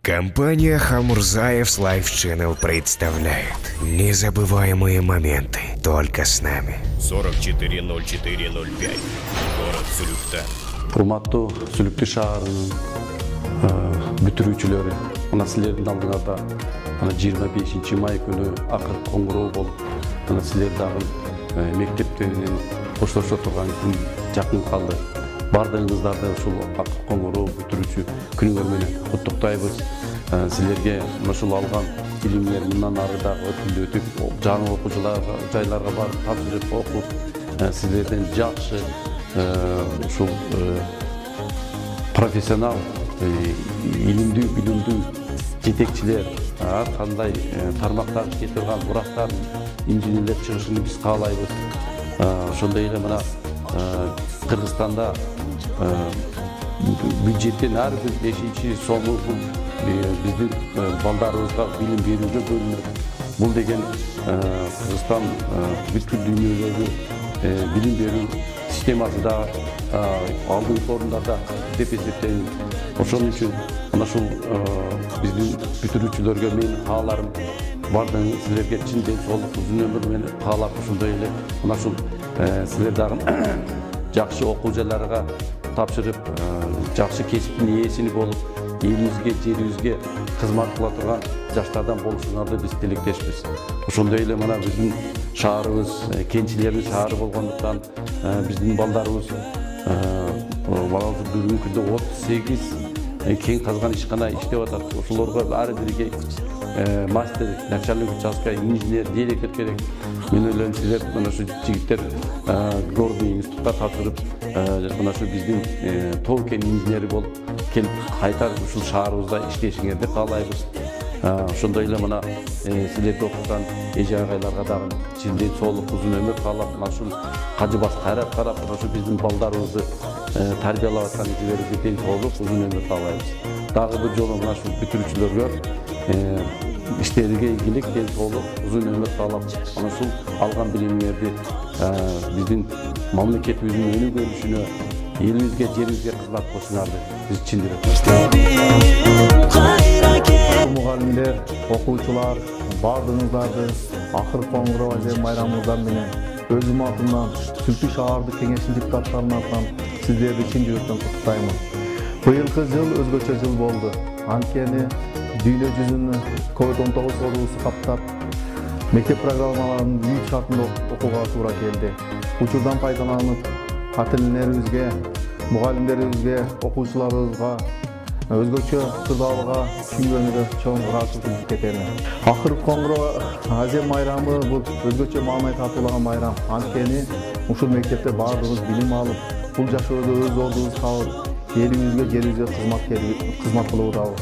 Компания Хамурзаев's Life Channel представляет незабываемые моменты только с нами. 440405. Город Сүлүктө. Урматтуу Сүлүктө шаарынын бүтүрүүчүлөрү, мына силердин алдыңарда 25 май күнү акыркы коңгуроо болуп, мына силер дагы мектептеринен коштошо турган күн жакын калды. Бардыгыңыздарды ушул акыркы коңгуроо бүтүрүүчү күнүңөр менен куттуктайбыз. Силерге ушул алган илимдер мындан ары дагы өтүп, жаңы окуучуларга жайларга барып тапшырып окуп, силерден жакшы ушул профессионал, илимдүү, билимдүү жетекчилер, ар кандай тармактарды кете турган урактар, инженерлер чыгышын биз каалайбыз. Ошондой эле мына Кыргызстанда бюджеттен ар бир 5-чи сому биздин балдарыбызга билим берүүгө бөлүнөт. Бул деген Кыргызстан бүткүл дүйнөдөгү билим берүү системасы да алдыңкы орундарда деп эсептейм. Ошон үчүн мына ушул биздин бүтүрүүчүлөргө менин кааларым бардыгыңыз силерге чын ден соолук, узун өмүр менен каалап, ошондой эле мына ушул силер дагы жакшы окуу жайларга тапшырып, жакшы кесиптин ээсини болуп, элибизге, жерибизге кызмат кыла турган жаштардан болушуңарды биз тилектешпиз. Ошондой эле мына биздин шаарыбыз кенчилердин шаары болгондуктан биздин балдарыбыз бүгүнкү күндө 38 кең казган ишкана иштеп атат. Ошолорго ар бирге мастер, начальник участка, инженер, директор керек. Мен ойлойм, силер мына ушу жигиттер горный институтка тапшырып, мына ушу биздин тоо-кен инженери болуп келип кайта ушул шаарыбызда иштешиңерди каалайбыз. Ошондой эле мына силерди окуткан эже агайларга дагы чын ден соолук, узун өмүр каалап, мына ушул кажыбас кайрат карап, мына ушу биздин балдарыбызды тарбиялап аткан эжелерибизге ден соолук, узун өмүр каалайбыз. Дагы бир жолу мына ушул бүтүрүүчүлөргө иштериге ийгилик, ден соолук, узун өмүр каалап, мына ушул алган билимиңерди биздин мамлекетибиздин өнүгүү өрүшүнө, элибизге, жерибизге кызмат кылышыңарды биз чын жүрөктөн. Мугалимдер, окуучулар, бардыгыңыздарды акыркы коңгуроо ажем майрамыңыздар менен өзүм атымдан, Сүлүктө шаардык кеңешинин депутаттарынын атынан сиздерди чын жүрөктөн куттуктаймын. Быйылкы жыл өзгөчө жыл болду. Анткени дүйнө жүзүнү COVID-19 оорусу каптап, мектеп программаларын үй шартында окууга туура келди. Учурдан пайдаланып, ата-энелерибизге, мугалимдерибизге, окуучуларыбызга өзгөчө тырдалга түшүнгөнүгө чоң ыраазычылык кетени. Акыркы коңгуроо ажем майрамы бул өзгөчө маанай татуулаган майрам. Анткени ушул мектепте баардыгыбыз билим алып, бул жашоодо өз ордубузду табып, элибизге, жерибизге кызмат кылып атабыз.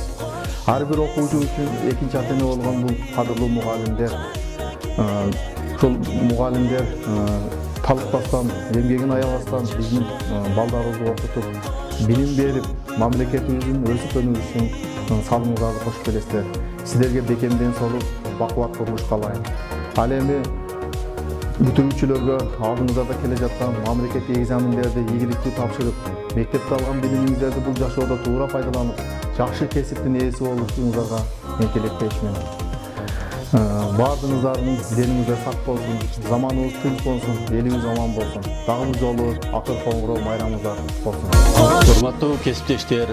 Ар бир окуучу үчүн экинчи ата-эне болгон бул кадырлуу мугалимдер. Ушул мугалимдер талыкпастан, эмгегин аябастан биздин балдарыбызды окутуп, билим берип, мамлекетибиздин өсүп өнүгүшүн салымыңыздарды кошуп келесиздер. Сиздерге бекемден соолук, бакубат турмуш каалайм. Ал эми бүтүрүүчүлөргө алдыңыздарда келе жаткан мамлекеттик экзамендерди ийгиликтүү тапшырып, мектепте алган билимиңиздерди бул жашоодо туура пайдаланып, жакшы кесиптин ээси болушуңуздарга мен тилектешмин. Бардыгыңыздардын денingizler сак болсун, заманыбыз тынч болсун, элибиз аман болсун. Дагы бир жолу акыркы коңгуроо майрамыңыздар болсун. Урматтуу кесиптештер,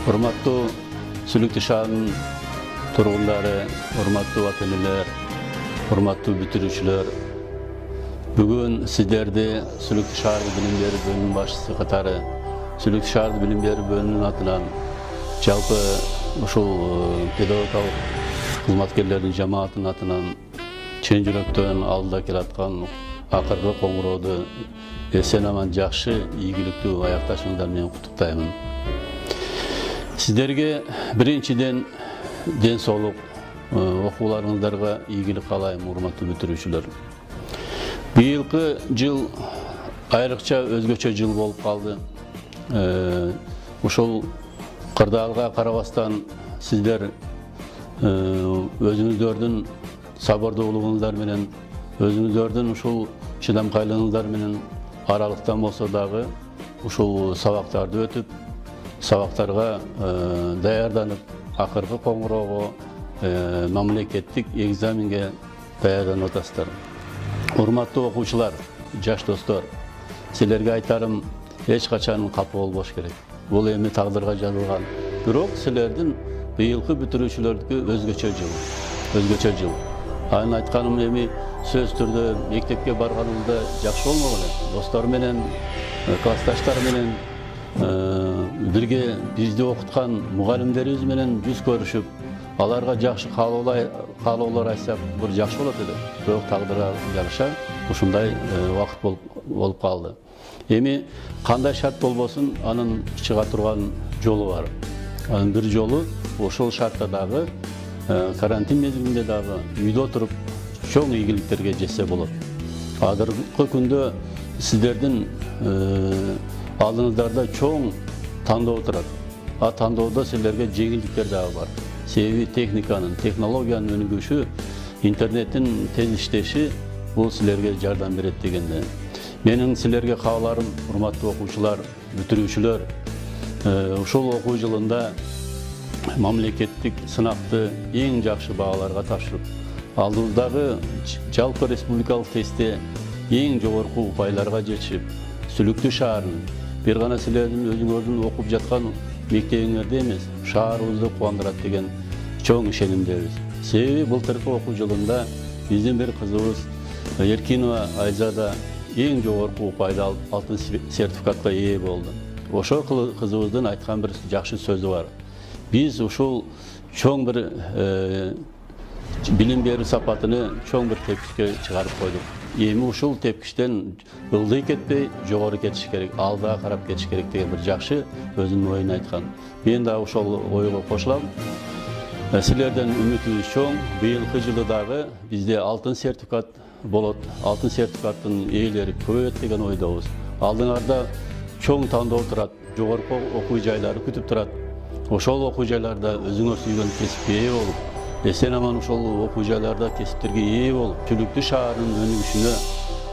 урматтуу Сүлүктө шаарынын тургундары, урматтуу ата-энелер, урматтуу бүтүрүүчүлөр, бүгүн сиздерди Сүлүктө шаардык билим берүү бөлүмүнүн башчысы катары, Сүлүктө шаардык билим берүү бөлүмүнүн атынан, жалпы ушул педагогикалык кызматкерлердин жамаатынын атынан чын жүрөктөн алдыда келаткан акыркы коңгурооду эсен аман жакшы, ийгиликтүү аякташыңыздар менен куттуктаймын. Сиздерге биринчиден ден соолук, окууларыңыздарга ийгилик каалайм, урматтуу бүтүрүүчүлөр. Быйылкы жыл айрыкча өзгөчө жыл болуп калды. Ушул кырдаалга карабастан сиздер өзүңүздөрдүн сабырдуулугуңуздар менен, өзүңүздөрдүн ушул чыдамкайлыгыңыздар менен аралыктан болсо дагы ушул сабактарды өтүп, сабактарга даярданып, акыркы коңгуроого мамлекеттик экзаменге даярданып атасыздар. Урматтуу окуучулар, жаш достор, силерге айтарым, эч качан капа болбош керек. Бул эми тагдырга жазылган. Бирок силердин быйылкы бүтүрүүчүлөрдүкү өзгөчө жыл. Анын айтканым эми сөз түрдө мектепке барганымда жакшы болмок эле. Достор менен, классташтар менен бирге бизди окуткан мугалимдерибиз менен жүз көрүшүп, аларга жакшы каалоолор айтсак, бир жакшы болот эле. Бирок тагдырга жараша ушундай убакыт болуп калды. Эми кандай шарт болбосун, анын чыга турган жолу бар. Анын бир жолу ошол шартта дагы карантин мезгилинде дагы үйдө отуруп чоң ийгиликтерге жетсе болот. Азыркы күндө сиздердин алдыңыздарда чоң тандоо турат. А тандоодо силерге жеңилдиктер дагы бар. Себеби техниканын, технологиянын өнүгүшү, интернеттин тез иштеши бул силерге жардам берет дегенде. Менин силерге кааларым, урматтуу окуучулар, бүтүрүүчүлөр, ушул окуу жылында мамлекеттик сынакты эң жакшы бааларга тапшырып, алдыбыздагы жалпы республикалык тестте эң жогорку упайларга жетишип, Сүлүктүү шаарын, бир гана силердин өзүңөрдүн окуп жаткан мектебиңерде эмес, шаарыбызды кубандырат деген чоң ишенимдебиз. Себеби былтыркы окуу жылында биздин бир кызыбыз Эркинова Айзада эң жогорку упайды алып, алтын сертификатка ээ болду. Ошол кызыбыздын айткан бир жакшы сөзү бар. Биз ушул чоң бир билим берүү сапатыны чоң бир тепкичке чыгарып койдук. Эми ушул тепкичтен ылдый кетпей, жогору кетиш керек, алдыга карап кетиш керек деген бир жакшы өзүнүн оюн айткан. Мен да ошол ойго кошулам. Силерден үмүтүбүз чоң. Быйылкы жылы дагы бизде алтын сертификат болот. Алтын сертификаттын ээлери көбөйөт деген ойдобуз. Алдыңарда чоң тандоо турат, жогорку окуу жайлары күтүп турат. Ошол окуу жайларда өзүңөр сүйгөн кесипке ээ болуп, эсен аман ошол окуу жайларда кесиптерге ээ болуп, Сүлүктүү шаарынын өнүгүшүнө,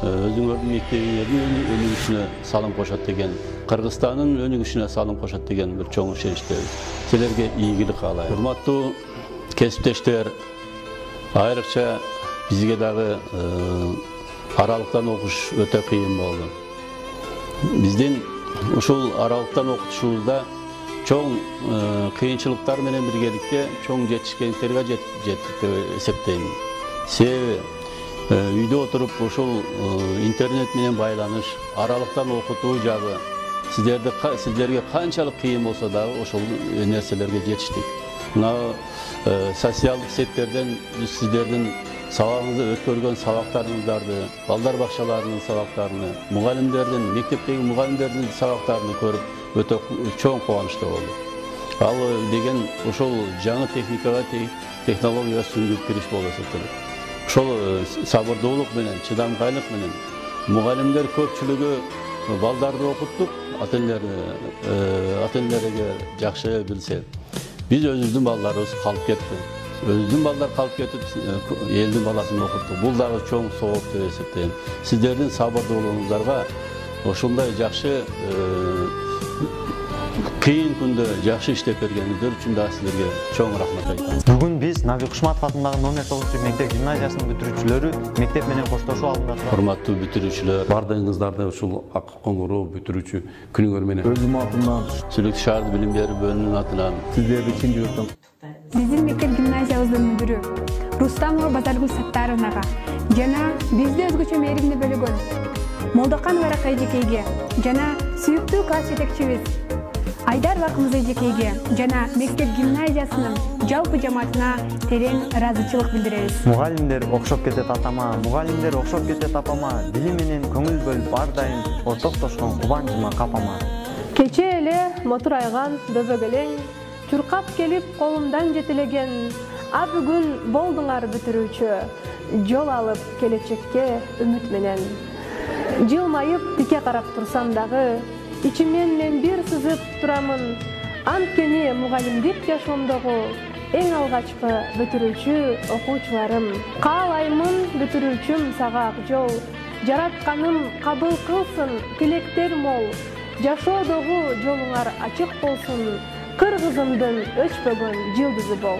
өзүңөрдүн мектебиңердин өнүгүшүнө салым кошот деген, Кыргызстандын өнүгүшүнө салым кошот деген бир чоң ишеничтебиз. Силерге ийгилик каалайм. Урматтуу кесиптештер, айрыкча бизге дагы аралыктан окуш өтө кыйын болду. Биздин ушул аралыктан окутушубузда чоң кыйынчылыктар менен биргеликте чоң жетишкендиктерге жеттик деп эсептейм. Себеби үйдө отуруп ушул интернет менен байланыш, аралыктан окутуу жагы сиздерге канчалык кыйын болсо дагы ошол нерселерге жетиштик. Мына социалдык сеттерден сиздердин сабагыңызда өткөргөн сабактарыңыздарды, балдар бакчаларынын сабактарын, мугалимдердин, мектептеги мугалимдердин сабактарын көрүп өтө чоң кубанычта болдук. Ал деген ошол жаңы техникага, технологияга сүңгүп кириш болуп эсептелет. Ошол сабырдуулук менен, чыдамкайлык менен мугалимдер көпчүлүгү балдарды окуттук, ата-энелерге жакшы билсе. Биз өзүбүздүн балдарыбыз калып кетти. Өзүбүздүн балдар калып кетип, элдин баласын окуттук. Бул дагы чоң сооп деп эсептейм. Сиздердин сабырдуулугуңуздарга ошондой жакшы кыйын күндө жакшы иштеп бергениңиздер үчүн да силерге чоң рахмат айтам. Бүгүн биз Набик Кушматов атындагы номер 9 мектеп гимназиясынын бүтүрүүчүлөрү мектеп менен коштошуу алдында. Урматтуу бүтүрүүчүлөр, бардыгыңыздарды ушул ак коңгуроо бүтүрүүчү күнүңөр менен Өзүм атымдан, Сүлүктүү шаардык билим берүү бөлүмүнүн атынан сиздерди чын жүрөктөн Биздин мектеп гимназиябыздын мүдүрү Рустамова Базаргүл Саттаровнага жана бизди өзгөчө мээримдүү бөлөгөн Молдоканова Ракай эжекейге жана сүйүктүү класс жетекчибиз Айдар Бакмыз эжекейге жана мектеп гимназиясынын жалпы жамаатына терең ыраазычылык билдиребиз. Мугалимдер окшоп кетет атама, мугалимдер окшоп кетет апама, дили менен көңүл бөлүп ар дайым ортоктошкон кубанычыма капама. Кече эле мотор айган дөбөгөлең чуркап келип колумдан жетелеген, а бүгүн болдуңар бүтүрүүчү, жол алып келечекке үмүт менен. Жылмайып тике карап турсам дагы, ичимден мен бир сызып турамын, анткени мугалимдик жашоомдогу эң алгачкы бүтүрүүчү окуучуларым. Каалаймын бүтүрүүчүм сага ак жол, жаратканым кабыл кылсын тилектер мол, жашоодогу жолуңар ачык болсун, Kırgızımdın öçpөгön yıldızı bol.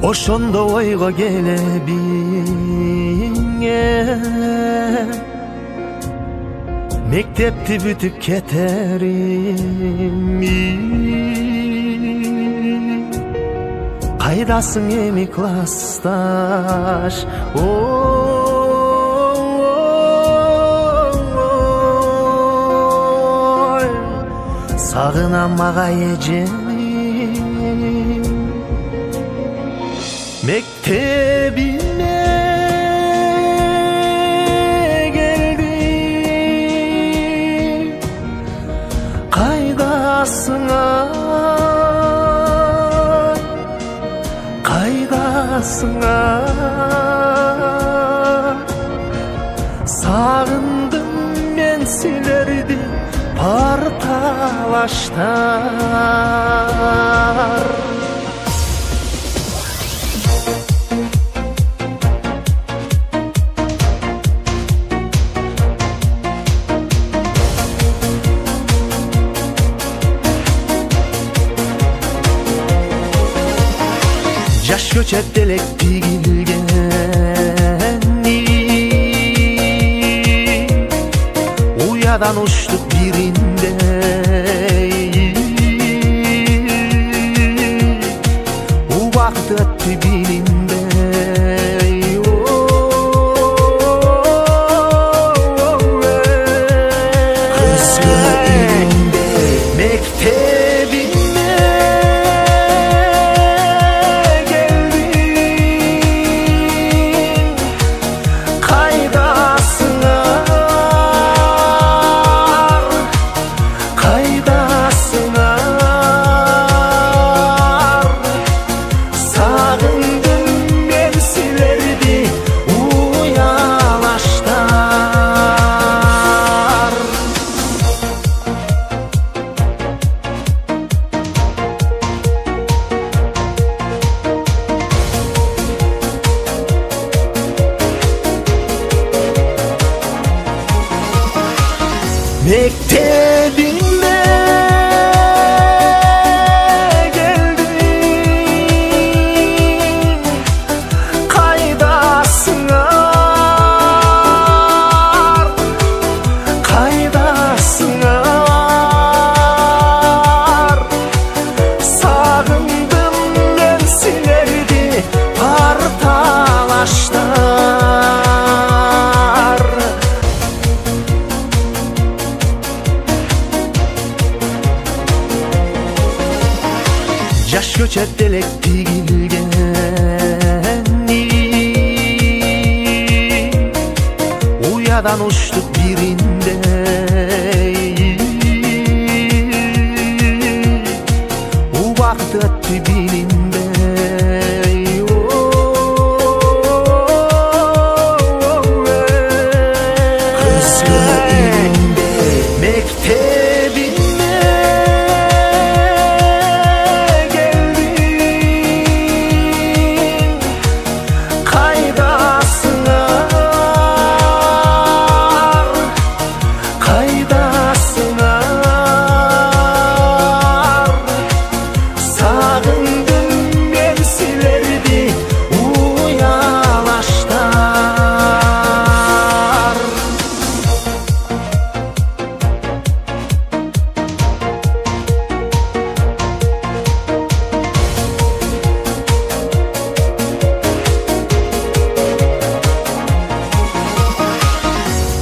ошондо ойго келебиңе мектепти бүтүп кетерим кайдасың эми классташ сагынам ага эжем мектебиме келдим кайдасыңа сагындым мен силерди парталаштар жаш көчөт элек тигилген уядан учтук биринде убакыт өттү билинбей мектебиме Mektebime geldim kaydasınlar sağındım ben silerdi partalaştar жаш көчөт элек тигилген уядан учтук биринде убакыт өттү билинбей мектебиме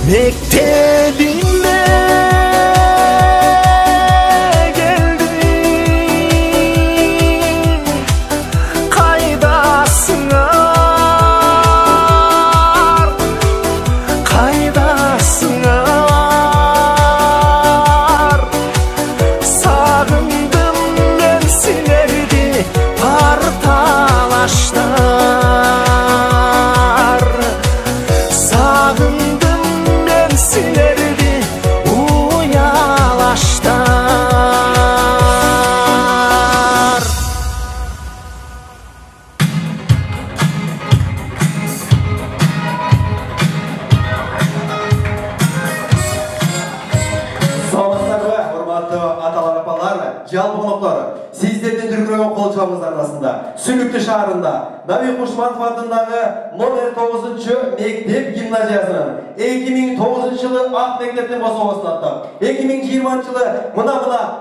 Mektebime geldim kaydasınlar sağındım ben silerdi partalaştar sağındım ben silerdi көрген қол чабыңыздар арасында Сүлүктү шаарында Наби Кушманов атындагы номер 9-чы мектеп гимназиясынын 2009 жылы ак мектептен босогосун аттап 2020 жылы мына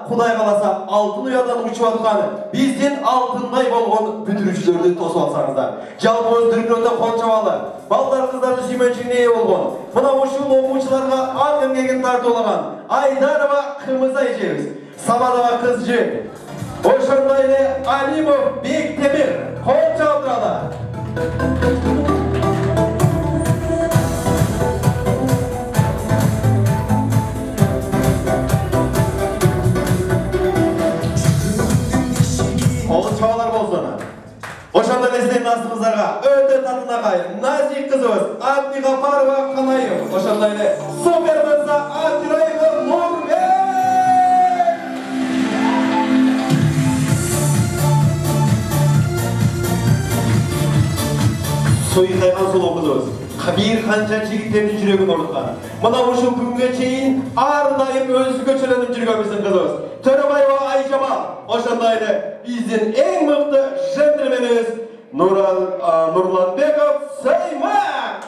Кудай кааласа алтын уядан учуп аткан биздин алтындай болгон бүтүрүүчүлөрдү тосуп алсаңыздар. Жалпы өздөрүнө кол чабалы балдар кыздарды сүймөнчүгүнө ээ болгон мына ушул окуучуларга ак эмгегин тартуулаган Айдарова Кымызай эжебиз, Самадова Кызжы, ошондой эле Алимов Бектемир кол чабдыралы. Кол чабалар болсун. Ошондой эле сиздердин астыңыздарга өтө татынакай Назик кызыбыз Абдигапарова Канайым, ошондой эле супер мырза Атираева Нурбек. Союзайган сулуу кызыбыз бир канча жигиттердин жүрөгүн оруткан. Мына ушул күнгө чейин ар дайым өзүгө чөлөнүп жүргөн биздин кызыбыз Төрөбаева Айжамал, ошондой эле биздин эң мыкты джентльменибиз Нурланбеков Сеймак.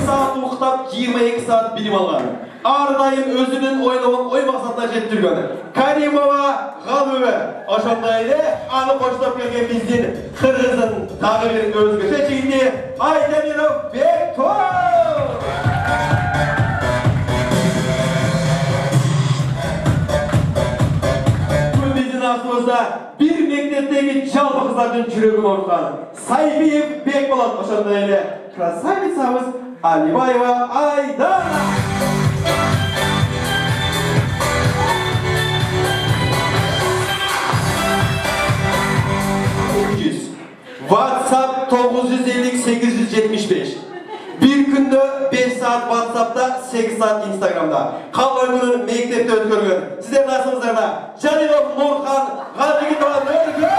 Saat уктап 22 saat билим алган. Ар дайым өзүнүн ойлогон ой максатына жеткирген. Каримова Галуе, ошондой эле аны коштоп келген биздин кыргыздын дагы бир өзгөчө жигити Айдемиров Бектур. Биздин астыбызда бир мектептеги жалпы кыздардын жүрөгүн оруткан Сайбиев Бекболот, ошондой эле красавицабыз Алибаева Айдана. WhatsApp 950-875. Bir күндө 5 saat WhatsApp'ta, 8 saat Instagram'da. Калган күнүн мектепте өткөргөн. Сиздердин астыңыздарда Жалилов Нурхан Гадигитова Нурга.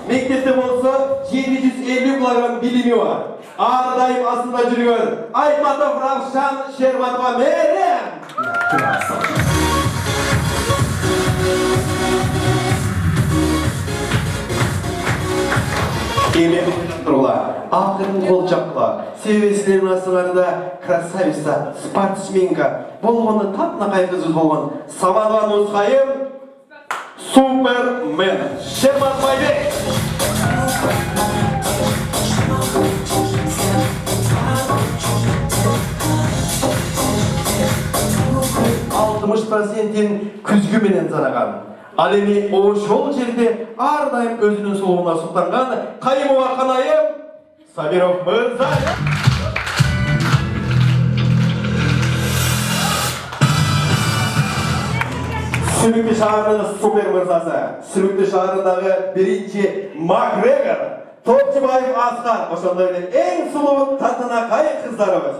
Мектепте болса 750 килограмм билими бар. Ар дайым астында жүргөн Айтматов Равшан Шерматова Мерем. Эми акырын кол чапкыла. Себеби силердин астыңарда красавица, спортсменка болгону татынакай кызыбыз болгон Самадова Нусхайым Супермен Шермат Байбек. %60% күзгү менен зараган. Ал эми ошол жерде ар дайым өзүнүн сулууна суктанган Кайымова Канайым Сабиров мырза. Сүлүктү шаарынын супер мырзасы, Сүлүктү шаарындагы биринчи Макгрегор, Топчубаев Аскар, ошондой эле эң сулуу татынакай кыздарыбыз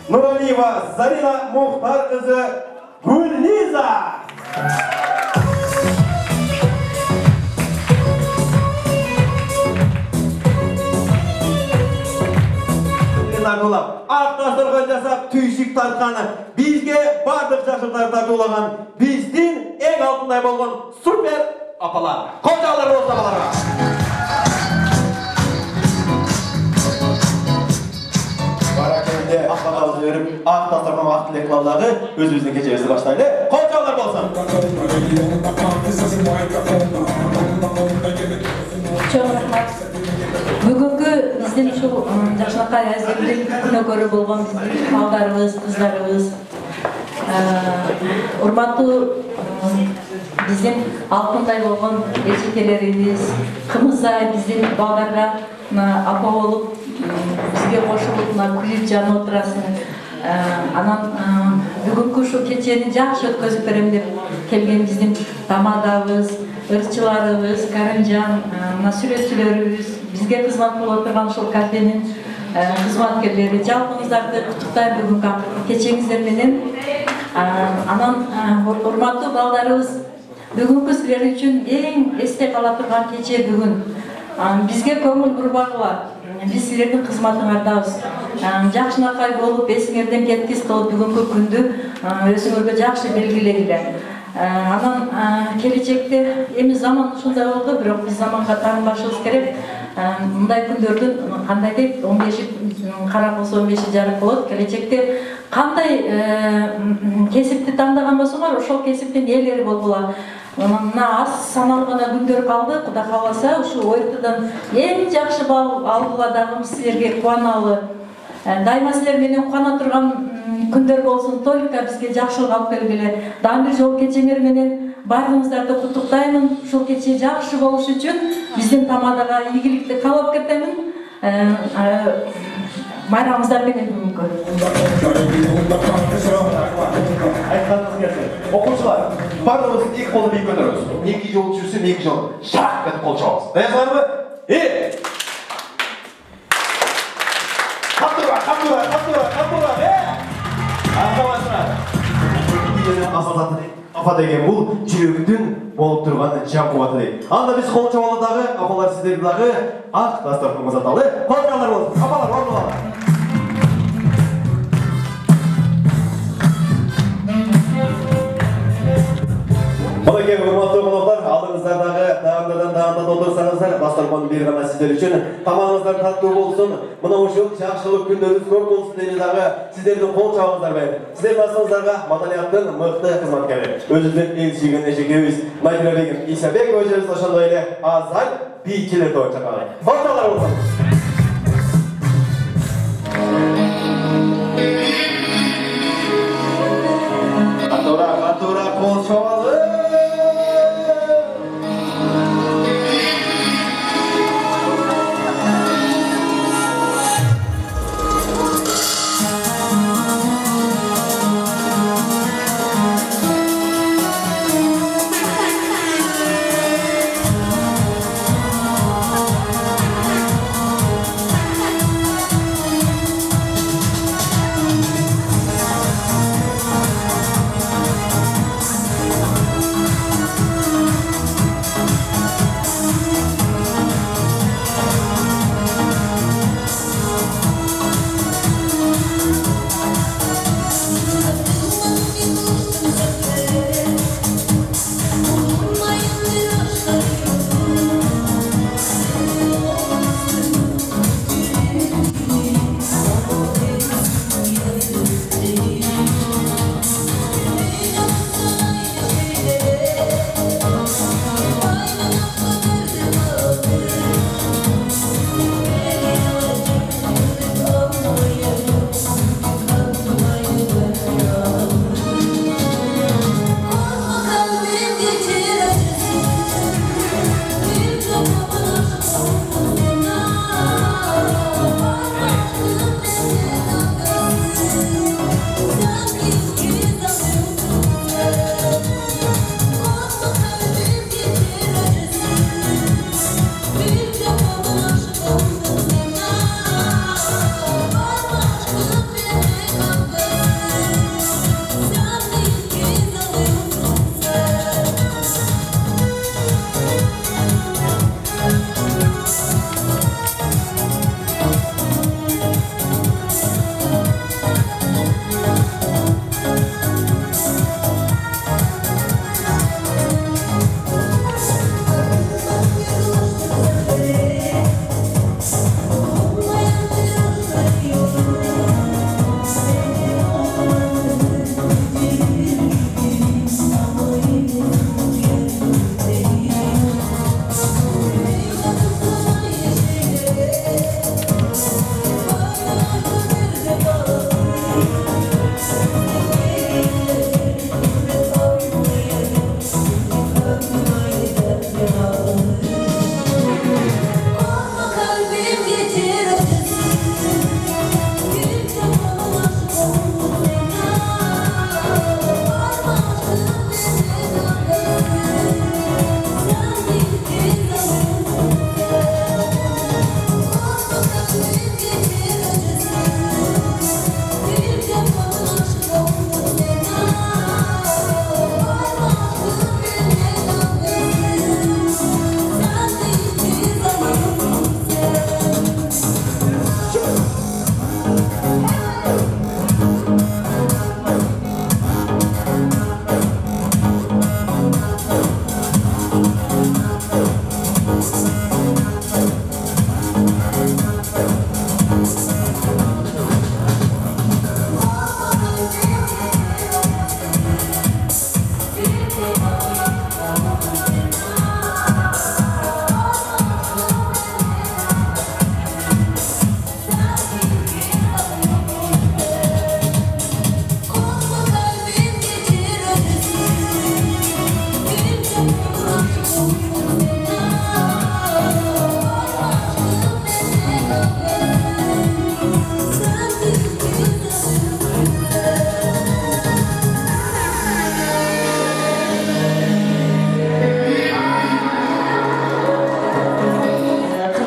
Нуралиева Зарина Мухтар кызы Гүлниза. Ак дастархан жасап түйшүк тартканы бизге бардык жашырлар тартуулаган биздин эң алтындай болгон супер апалар. Кожалар болсо апаларга. Баракелде апаларыбызды берип, ак дастархан ак тилек кылабыдагы өзүбүздүн кечебизди баштайлы. Кожалар болсун. Чоң рахмат. Бүгүнкү биздин ушул жакшынакай аземдин күнөкөрү болгон биздин балдарыбыз, кыздарыбыз, урматтуу биздин алтындай болгон эжекелерибиз, Кымызай биздин балдарга апа болуп, бизге кошулуп күлүп жанып отурасың. Анан бүгүнкү ушул кечени жакшы өткөзүп берем деп келген биздин тамадабыз, ырчыларыбыз, Карымжан, сүрөтчүлөрүбүз, бизге кызмат болуп турган ушул кафенин кызматкерлери, жалпыңыздарды куттуктайм бүгүнкү кечеңиздер менен. Анан урматтуу балдарыбыз, Бүгүнкү силер үчүн эң эсте кала турган кече бүгүн. Бизге көңүл бурбагыла. Биз силердин кызматыңардабыз. Жакшынакай болуп, эсиңерден кеткис кылып бүгүнкү күндү өзүңөргө жакшы белгилегиле. Анан келечекте эми заман ушундай болду, бирок биз заманга таанбашыбыз керек. Мындай күндөрдүн кандай дейт, 15 кара болсо 15 жарык болот. Келечекте кандай кесипти тандаган болсоңор, ошол кесиптин ээлери болгула. Мына аз саналуу гана күндөр калды. Кудай кааласа, ушу ОРТдан эң жакшы бал алгыла дагы силерге кубаналы. Дайыма силер менен кубана турган күндөр болсун, только бизге жакшылык алып келгиле. Дагы бир жолу кечеңер менен баарыңыздарды куттуктаймын. Ушул кече жакшы болуш үчүн биздин тамадага ийгиликти каалап кетемин. Байрамыңыздар менен бүгүнкү. Окуучулар, барлығымыз екі қолды биік көтереміз. Екі жол жүрсем, екі жол шақ етіп қол шабамыз. Дайынсыздар ма? Қаптыра! Арқабасына. Апа деген бұл жүректің болып тұрған жан қуаты дейді. Анда біз қол шабаладағы, апалар сіздерді ақ дастарханымыз аталы. Қолдыралар болсын, апалар орындалар. Олекен, урматтуу конокторлор, алдыңыздардағы дағандардан толтырсаңыздар, дастарханды бир гана сиздер үчүн тамагыңыздар таттуу болсун. Мына ушул жакшылык күндөрүңүз көп болсун деп дагы сиздердин кол чабыңыздар менен. Сиздердин астыңыздарга маданияттын мыкты кызматкери, өзүбүздүн эң сүйгөн эжекебиз Найдирабек Исабек өзүбүз ошондой эле Азал бийчилер тобу чакырган. Орталар болсун. Катура кол чабалы.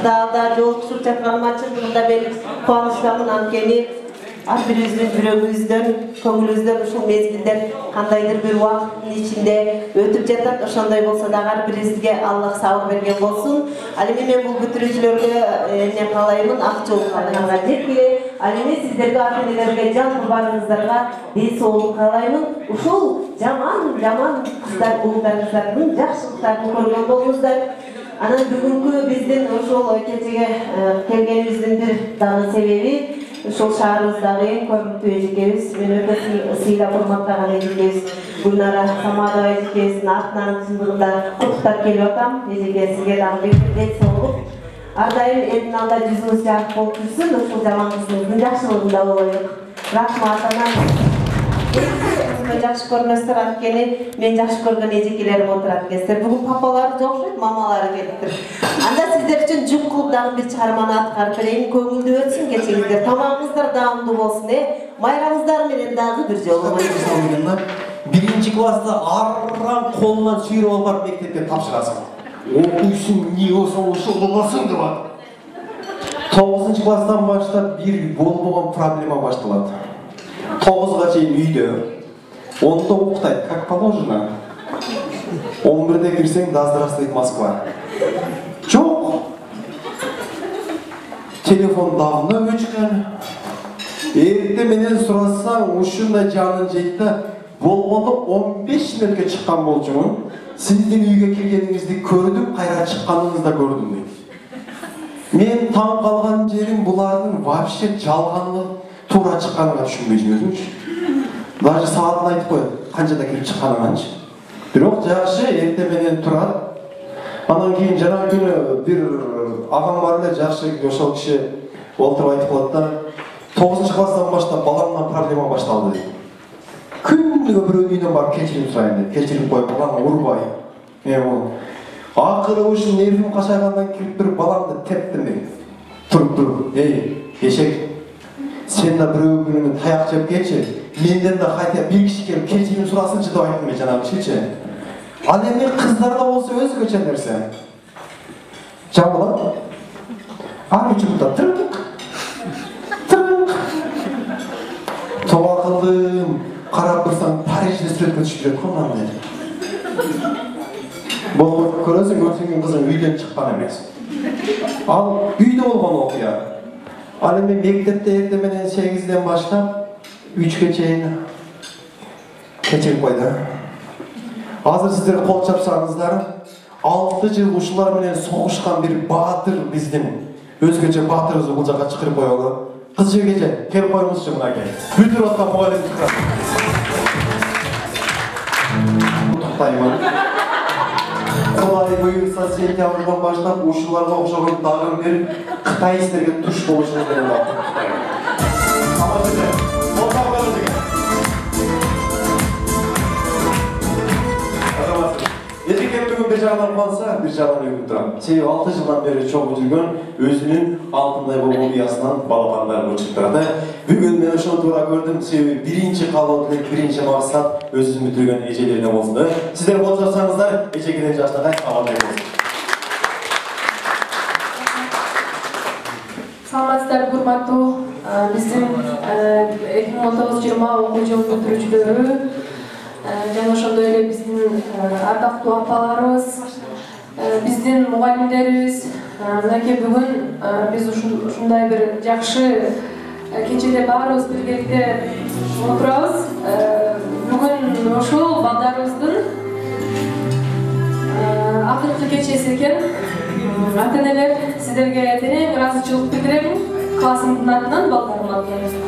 дагы жол түшүп жатканыма чындыгында мен кубанычтамын. Анткени ар бирибиздин жүрөгүбүздөн, көңүлүбүздөн ушул мезгилдер кандайдыр бир убакыттын ичинде өтүп жатат. Ошондой болсо дагы ар бирибизге Аллах сабыр берген болсун. Ал эми мен бул бүтүрүүчүлөргө эмне каалаймын? Ак жол каалайм. Жеке ал эми сиздерге, ата-энелерге, жан курбаныңыздарга ден соолук каалаймын. Ушул жаман кыздар, уулдарыңыздардын жакшылыктарын көргөн болуңуздар. Анан бүгүнкү биздин ошол кечеге келгенибиздин бир дагы себеби ушул шаарыбыздагы эң көрүнүктүү эжекебиз, мен өтө сыйлап урматтаган эжекебиз Гүлнара Самадова эжекебиздин атынан чындыгында куттуктап келип атам. Эжеке, сизге дагы бир ден соолук. Ар дайым элдин алдында жүзүңүз жарык болуп жүрсүн, ушул жаман кызыңыздын жакшылыгында болоюк. Рахмат анан. Жакшы көрүнөсүздөр, анткени мен жакшы көргөн эжекелерим отурат экенсиздер. Бүгүн папалары жок окшойт, мамалары келиптир. Анда сиздер үчүн жук кылып дагы бир чыгарманы аткарып берейин. Көңүлдүү өтсүн кечеңиздер. Тамагыңыздар даамдуу болсун, майрамыңыздар менен дагы бир жолу. Биринчи класста арран колунан сүйрөп алып барып мектепке тапшырасың. Окуйсуң, не болсоң ошол болосуң деп атат. 9 класстан баштап бир болбогон проблема башталат. 9-га чейин үйдө, 10-да уктайт, как положено. 11-де кирсең, да здравствует Москва. Жок. Телефон давно өчкөн. Эрте менен сурасаң, ушундай жанын жейт да, болгондо 15 минутка чыккан болчумун. Сиздин үйгө келгениңизди көрдүм, кайра чыкканыңызды да көрдүм дейт. Мен таң калган жерим булардын вообще жалганды тура чыкканына түшүнбөй жүрөсүңчү. Даже саатын айтып коет, канчада кирип чыкканыңанчы. Бирок жакшы, эрте менен турат. Анан кийин жана күнү бир агам бар эле, жакшы ошол киши олтуруп айтып калат да, 9 класстан баштап баламдан проблема башталды дейт. Күнүгө бирөөнүн үйүнөн барып кечирим сурайын деп, кечирип коюп баланы урбай. Акыры ушул нервим качайгандан кирип туруп баламды тептим дейт. Туруп, эшек, сен да бирөө күнү таяк жеп кетчи, менден да кайта бир киши келип кечирим сурасынчы деп айттым мен жанагы кишичи. Ал эми кыздарда болсо өзгөчө нерсе. Жабылат. Ар учурда тырк. Тоба кылдым, карап турсаң Парижде сүрөткө түшүп жүрөт го мынандай. Болуп көрөсүң кызың үйдөн чыккан эмес. Ал үйдө болгон окуя. Ал эми мектепте эрте менен 8-ден баштап 3-ке чейин кечирип койду. Азыр сиздер кол чапсаңыздар, 6 жыл ушулар менен согушкан бир баатыр биздин өзгөчө баатырыбызды бул жакка чакырып коелу. Кыз жегече келип коюңузчу мынакей. Бүтүрүп аткан мугалим чыккан. Туктаймын. Колай буюрса сентябрдан баштап ушуларга окшогон дагы бир кытайстарга туш болушуңуз менен баатыр. Эжекем бүгүн бир жагынан кубанса, бир жагынан өкүнүп турам. Себеби 6 жылдан бери чогуу жүргөн өзүнүн алтындай болгон уясынан балапандар учуп турат. Бүгүн мен ошону туура көрдүм. Себеби биринчи каалоо тилек, биринчи максат өзүн бүтүргөн эжелерден болсун. Сиздер кол чапсаңыздар, эжекеден жаштагай каалоо болсун. Саламатсыздар, урматтуу биздин 2019-20 окуу жылы бүтүрүүчүлөрү, жана ошондой эле биздин ардактуу апаларыбыз, биздин мугалимдерибиз, мынакей бүгүн биз ушундай бир жакшы кечеде баарыбыз биргеликте отурабыз. Бүгүн ушул балдарыбыздын акыркы кечеси экен. Ата-энелер, сиздерге терең ыраазычылык билдирем, классымдын атынан, балдарымдын атынан.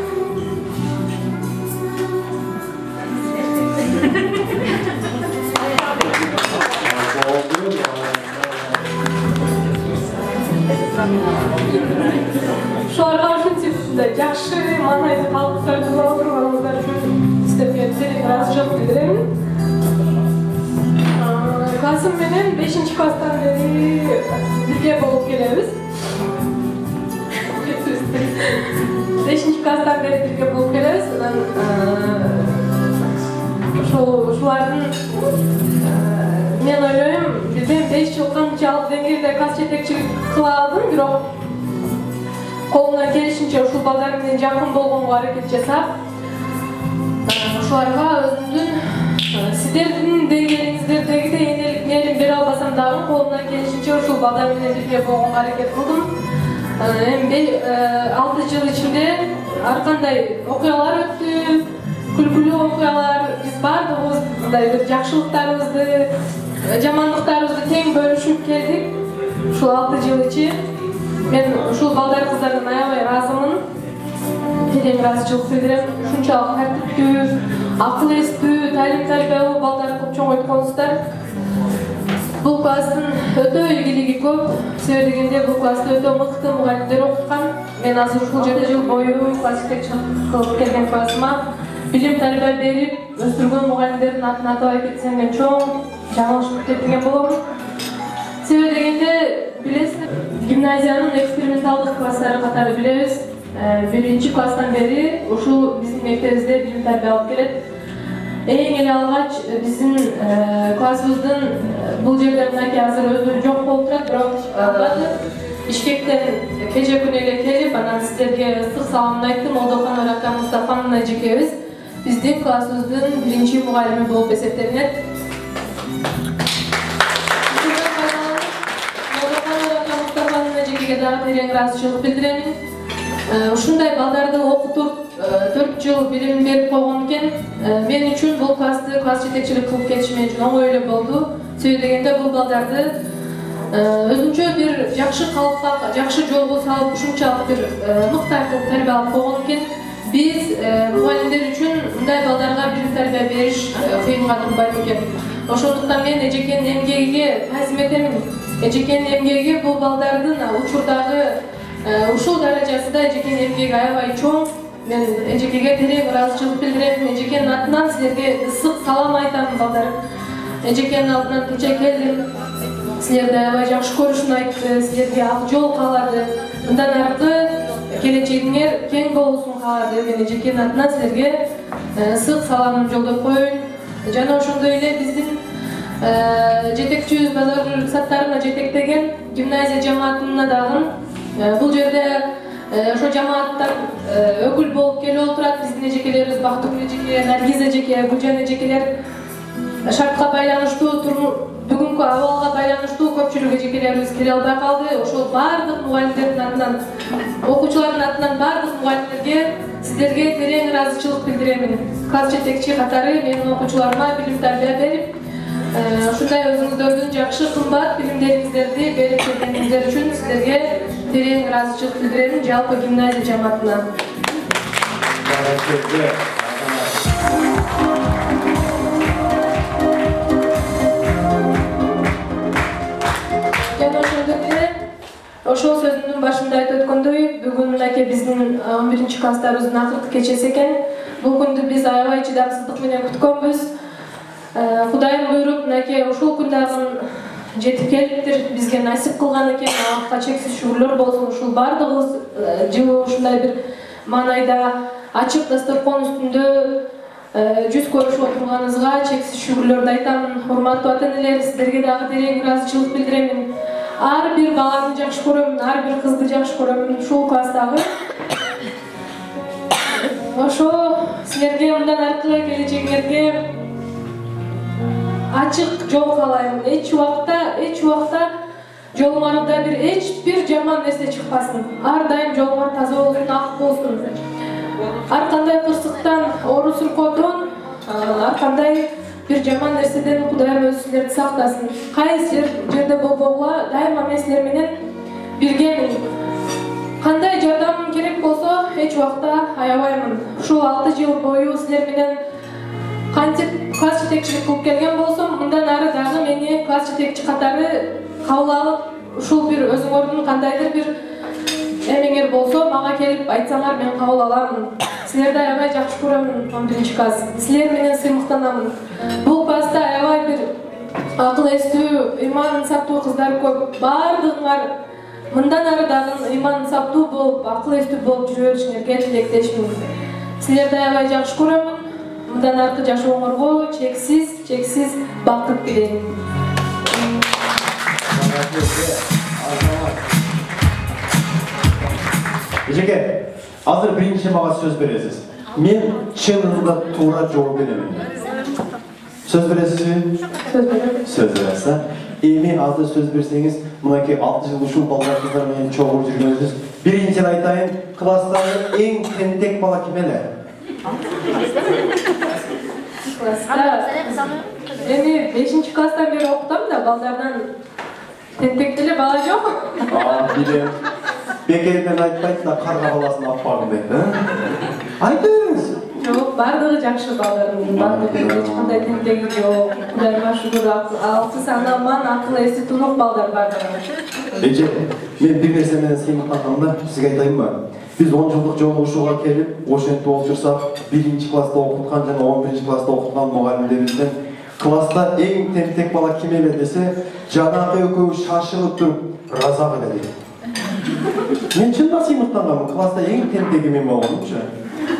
Ушуларга ушинтип ушундай жакшы маанайдуу калдыктарды кыла отурганыңыздар үчүн сиздерге терең ыраазычылык билдирем. Классым менен 5-класстан бери бирге болуп келебиз. 5-класстан бери бирге болуп келебиз. Ушулардын мен ойлойм, бизде 5 жыл канча ушунчалык деңгээлде класс жетекчилик кыла алдым, бирок колумдан келишинче ушул балдар менен жакын болгонго аракет жасап, ушуларга өзүмдүн сиздердин деңгээлиңиздердегидей энелик мээрим бере албасам дагы колумдан келишинче ушул балдар менен бирге болгонго аракет кылдым. Эми 6 жыл ичинде ар кандай окуялар өттү, күлкүлүү окуялар, биз баардыгыбыз мындай бир жакшылыктарыбызды, жамандыктарыбызды тең бөлүшүп келдик. Ушул 6 жыл ичи мен ушул балдар кыздардан аябай ыраазымын. Терең ыраазычылык билдирем. Ушунчалык тартиптүү, акыл эстүү, талим-тарбиялуу балдар көп чоңойтконсуздар. Бул класстын өтө ийгилиги көп. Себеби дегенде бул классты өтө мыкты мугалимдер окуткан. Мен азыр ушул 7 жыл бою класс жетекчилик кылып келген классыма билим тарбия берип, өстүргөн мугалимдердин атын атабай кетсем мен чоң жаңылышып кеткен болом. Себеби дегенде билесиз, гимназиянын эксперименталдык класстары катары билебиз. 1-класстан бери ушул биздин мектебибизде билим тарбия алып келет. Эң эле алгач биздин классыбыздын бул жерде мынакей азыр өздөрү жок болуп турат, бирок Бишкектен кече күнү эле келип, анан сиздерге ыстык саламын айттым. Молдохан Рака Мустафановна эжекебиз биздин классыбыздын 1-чи мугалими болуп эсептелинет. Молдохан Рака Мустафановна эжекеге дагы терең ыраазычылык билдиремин. Ушундай балдарды окутуп 4 жыл билим берип койгон экен. Мен үчүн бул классты класс жетекчилик кылып кетиш мен үчүн оңой эле болду. Себеби дегенде бул балдарды өзүнчө бир жакшы калыпка, жакшы жолго салып, ушунчалык бир мыкты кылып тарбиялап койгон экен. Биз мугалимдер үчүн мындай балдарга билим тарбия бериш кыйынга турбайт экен. Ошондуктан мен эжекенин эмгегиге таазим этемин. Эжекенин эмгеги бул балдардын учурдагы ушул даражасында эжекенин эмгеги аябай чоң. Мен эжекеге терең ыраазычылык билдирем. Эжекенин атынан силерге ысык салам айтам балдар. Эжекенин алдынан кече келдим. Силерди аябай жакшы көрүшүн айтты, силерге ак жол каалады. Мындан аркы келечегиңер кең болушун каалады. Мен эжекенин атынан силерге ысык саламымды жолдоп коеюн. Жана ошондой эле биздин жетекчибиз Базаргүл Саттарова жетектеген гимназия жамаатына дагы бул жерде ошо жамааттан өкүл болуп келип отурат. Биздин эжекелерибиз Бактыгүл эжеке, Наргиз эжеке, Гүлжан эжекелер шартка байланыштуу, бүгүнкү абалга байланыштуу көпчүлүк эжекелерибиз келе албай калды. Ошол бардык мугалимдердин атынан, окуучулардын атынан бардык мугалимдерге сиздерге терең ыраазычылык билдиремин. Класс жетекчи катары менин окуучуларыма билим тарбия берип, ушундай өзүңүздөрдүн жакшы кымбат билимдериңиздерди берип келгениңиздер үчүн сиздерге терең ыраазычылык билдиремин жалпы гимназия жамаатына. Ошол сөзүмдүн башында айтып өткөндөй, бүгүн мынакей биздин 11-чи класстарыбыздын акыркы кечеси экен. Бул күндү биз аябай чыдамсыздык менен күткөнбүз. Кудайым буйруп, мынакей ушул күн дагы жетип келиптир, бизге насип кылган экен. Аллахка чексиз шүгүрлөр болсун. Ушул бардыгыбыз жылы ушундай бир маанайда ачык дасторкон үстүндө жүз көрүшүп отурганыбызга чексиз шүгүрлөрдү айтамын. Урматтуу ата-энелер, сиздерге дагы терең ыраазычылык билдиремин. Ар бир баланы жакшы көрөмүн, ар бир кызды жакшы көрөмүн ушул класстагы. Ошо силерге мындан аркы келечегиңерге ачык жол каалайм. Эч убакта жолуңарда эч бир жаман нерсе чыкпасын. Ар дайым жолуңар таза болсун, ак болсун. Ар кандай кырсыктан, оору сүркөдөн, ар кандай бир жаман нерседен Кудайым өзү силерди сактасын. Кайсы жерде болбогула дайыма мен силер менен биргемин. Кандай жардамым керек болсо эч убакта аябаймын. Ушул 6 жыл бою силер менен кантип класс жетекчилик кылып келген болсом, мындан ары дагы мени класс жетекчи катары кабыл алып, ушул бир өзүңөрдүн кандайдыр бир эмеңер болсо мага келип айтсаңар мен кабыл аламын. Силерди аябай жакшы көрөмүн 11-чи класс. Силер менен сыймыктанамын. Бул класста аябай бир акыл эстүү, ыйман ынсаптуу кыздар көп. Бардыгыңар мындан ары дагы ыйман ынсаптуу болуп, акыл эстүү болуп жүрө беришиңерге тилектешмин. Силерди аябай жакшы көрөмүн. Мындан аркы жашооңорго чексиз бакыт тилейм. Ежеке, азыр бірінші маға сөз бересіз. Мен чынында тура жауап беремін. Söz бересіз бе? Söz беремін. Söz бересіз. Еме азыр сөз берсеңіз, мұнаке 6 жыл ұшыл балдар қыздармен çoğur жүргеніңіз. Біріншен айтайын, кластағы ең тентек бала кемелі? Эми 5-класстан бери окутам да, балдардан тентектеле бала жок. Билем. Бекерден айтпайсың да қарға баласын алып бардым дейді. Айтыңыз. Жок, бардыгы жакшы балдардын, бардыгы эч кандай тентеги жок. Кудайга шүгүр, алты санаман, акыл эси тунук балдар бардыгы. Эже, мен бир нерсе менен сыймыктанганда сизге айтайын ба? Biz 10 жылдық жолығушуға келіп, ошентті отырсақ, 1-ші класста оқытқан және 11-ші класста оқытқан мұғалімдеріміздің класста ең тентек бала кім еді десе, жаңағы екеуі шашылып тұрып, разақ еді. Мен шынында сыймықтанғанмын, класста ең тентегі мен болғанымшы.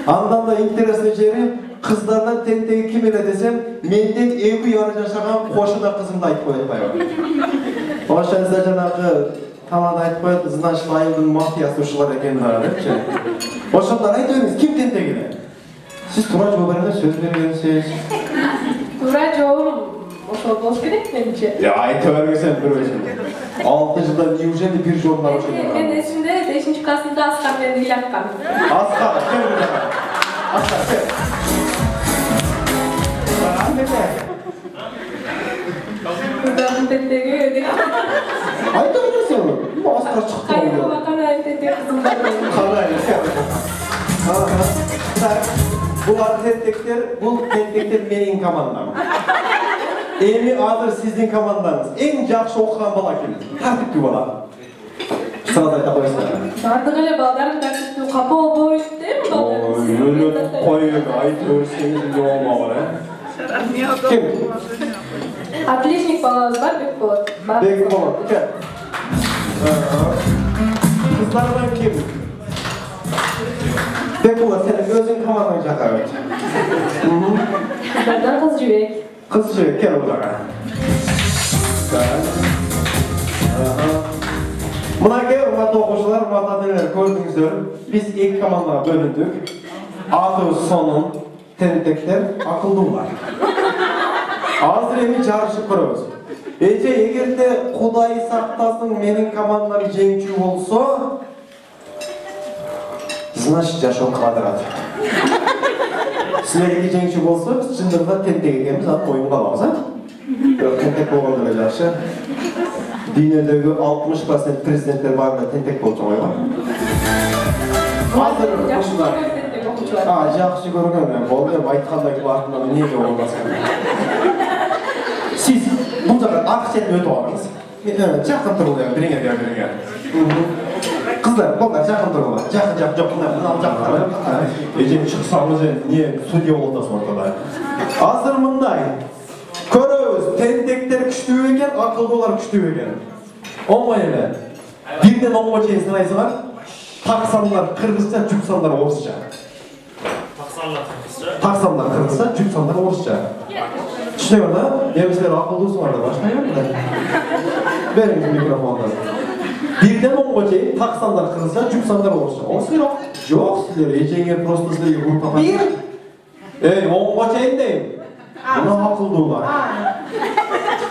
Андан да интересный жері, қыздардан тентегі кім еді десем, менден 2 ары жашаған қошына қызымды айтып қойып қойып. Ошаңызда жаңағы Tamam айтып қояды, значит, айылдың мафиясы ушылар екен да, депші. Ошондар айтыңыз, ким тентегілі? Сіз тура жауап беріңіз, сөз бергенсіз. Тура жауабым ошол болуш керек менимче. Я айтып берсем бір өзім. 6 жылда неужели бір жолына ошол? Мен эсимде 5-ші классында Аскар менен ыйлаккан. Аскар, кем ыйлаккан? Аскар, кем? Кыздардын тентеги деп. Айтып берсем, Аскар чыкты. Кайрылга кандай тентек кызым бар. Кандай, Бұл тентектер менің командам. Эми азыр сіздің командаңыз. Ең жақсы оқыған бала кем? Тәртіпті бала. Сразу айта қойсыңдар. Бардық эле балдардың тәртіпті қапа болбойт дейм балдар. Өлөт қойып айтып өрсеңіз не болмауы, Кем? Отличник балабыз бар, Бекболот. Бекболот, кем? Қыздардан кем? Бекболот, сенің өзің командаң жақа өт. Қыздардан қыз жібек. Қыз жібек, кел бұлаға. Мұнаке, ұмат оқушылар, ұмат адайлар көрдіңіздер. Біз 2 командаға бөліндік. Аты сонын, тентектер, ақылдылар. Азыр эми жарышып көрөбүз. Эже, эгерде Кудай сактасын менин командам жеңчү болсо, значит жашоо квадрат. Силерге жеңчү болсо, биз чындыгында тентек экенбиз, аны моюнга алабыз, Тентек болгондо эле жакшы. Дүйнөдөгү 60% президенттер баарында тентек болчу ойго. Азыр жакшы көргөн, болду, айткандай артынан эмнеге болбасын. Siz bu sefer akşam öte olmanız. Жақын тұрғылар, біріңер. Қыздар, болдар, жақын тұрғылар. Жақын, мынау жақын. Ежен шықсаңыз, не судья болдасың ортада. Азыр мындай. Көрөз, тентектер күштүү екен, ақылдылар күштүү екен. Оңай эле. Бірден оңға чейін сынайсыңар. Таксандар қырғызша, жүксандар орысша. Таксандар қырғызша, жүксандар орысша. Düşünüyor da, yemişler akıllısı vardı, başka yok mu? Verin mikrofonları. Birden 10 çeyin, taksanlar kırılsa, cüpsanlar olursa. Olsun yok. Yok sizlere, Ece'nin prosto sizlere grup yapar. 10 çeyin deyim. Buna akıllı var.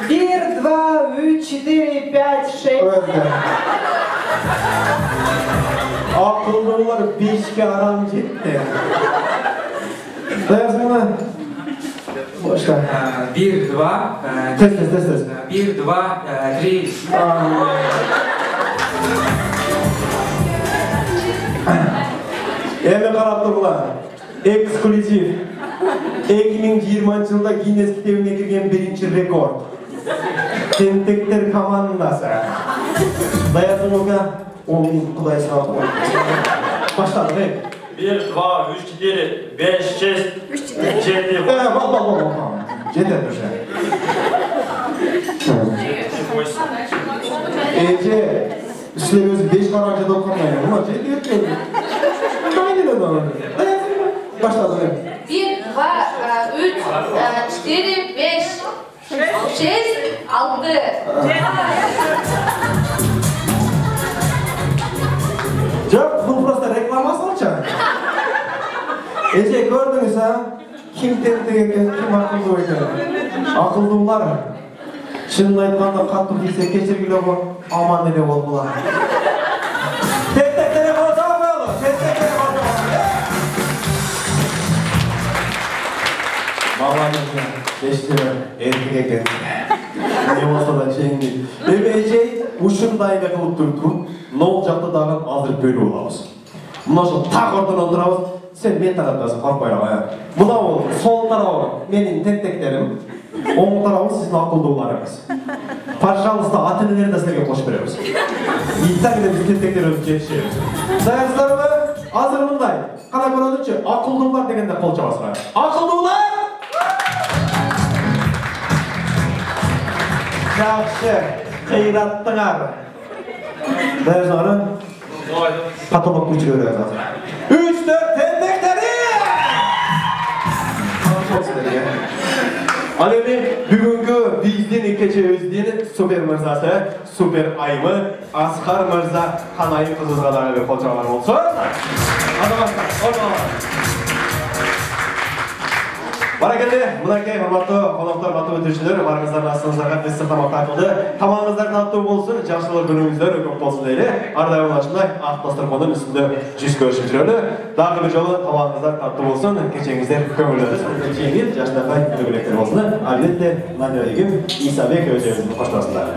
1, 2, 3, 4, 5, 6. Öyle. Akıllılar 5'ke aram ciddi. Dayarsın lan. Başka. 1, 2, Test. 1, 2, 3. Emin qarab turlar. Ekskluziv. 2020 yılda Guinness kitebine girgen birinci rekord. Tentekler komandası. Dayasın oka, 10 bin Kuday sağ olun. Başladık, 1, 2, 3, 4, 5, 6, 7. Bal. Yeter bir şey. Ece, üstüne özü 5 karanca da okunmayın. Ama Ece diyor ki, aynı da doğru. Başladık. 1, 2, 3, 4, 5, 6, 6. Ece gördünüz ha? Kim tentek eken, kim akıllı eken? Akıllılar. Şunun aytқанда қатты тисе кешіргілі ғой, аман еле бол бұлар. Тентектере қоса қоялы, тентектере қоса қоялы. Балаңызды, бештері еркек екен. Не болса да жеңді. Ежей ұшындайда қылып тұрып, нол жақты дағын азыр бөлі оламыз. Мұна жыл тақ ортынан тұрамыз, сен мен тараптасын қорқпайра қоя. Мұна ол сол тарауы менің тентектерім. Оң тарауы сіздің ақылдыларыңыз. Пожалуйста, ата-енелерді сіздерге қосып береміз. Итағыда біз тентектер өзі жетішеміз. Саясыздар ма? Азыр мұндай. Қана көріңізші, ақылдылар дегенде қол жабасыра. Ақылдылар! Жақсы, қайраттыңар. Саясыздары, патолог көшіре өрі азыр. 3-4 тентектері! Алемі бүгінгі бізден кеше өзден супер мырзасы, супер аймы, Асқар мырза қанайын қызызға дағы қол жағалар болсын. Адамастар, орналар. Баракелде, мұнакей, құрматты қонақтар, маты өтіршілер, барыңыздардың астыңыздарға қыстық тамақ тартылды. Тамағыңыздардың атты болсын, жақшылар күніңіздер өкіп болсын дейлі. Ардай олашындай, ақтастыр қоның үстінде жүз көршіп жүреді. Дағы бір жолы тамағыңыздар татты болсын, кешеңіздер көңілдері. Кейінген жашынақай үлгілектер болсын. Әлбетте, Надия Егім, Исабек өздеріңіздің қоштасындар.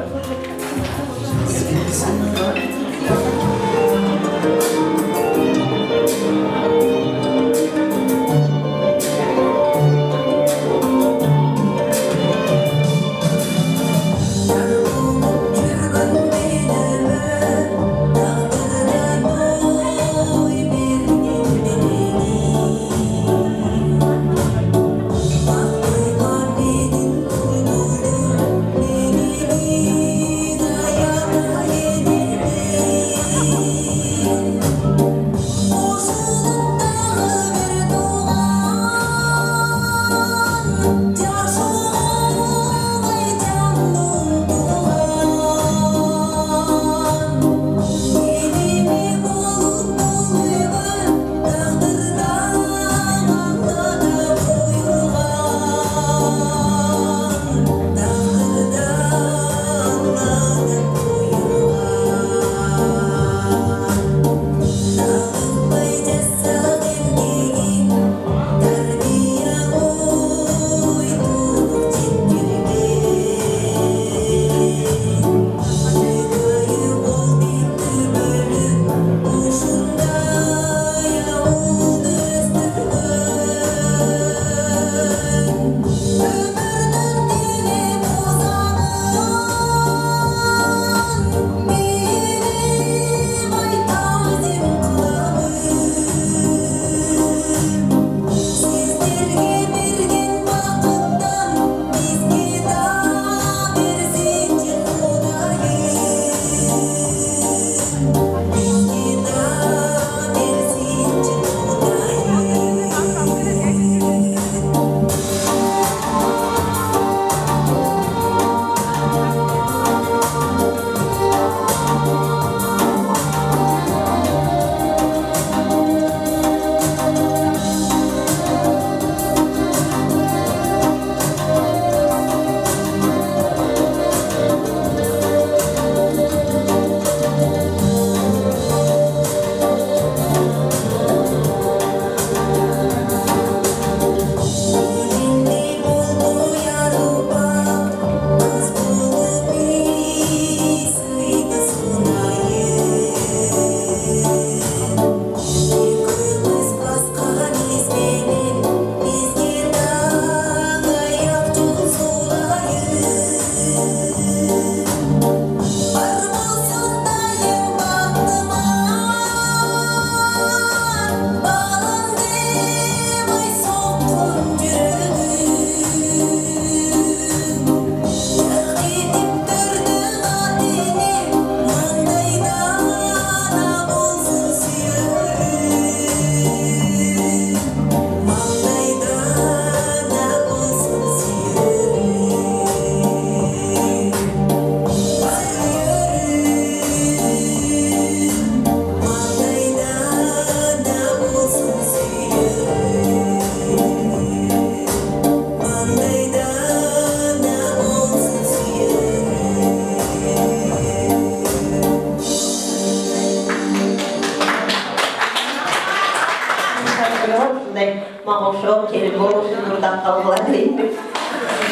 мага окшоп келип болушу мурдан кабыл алайын.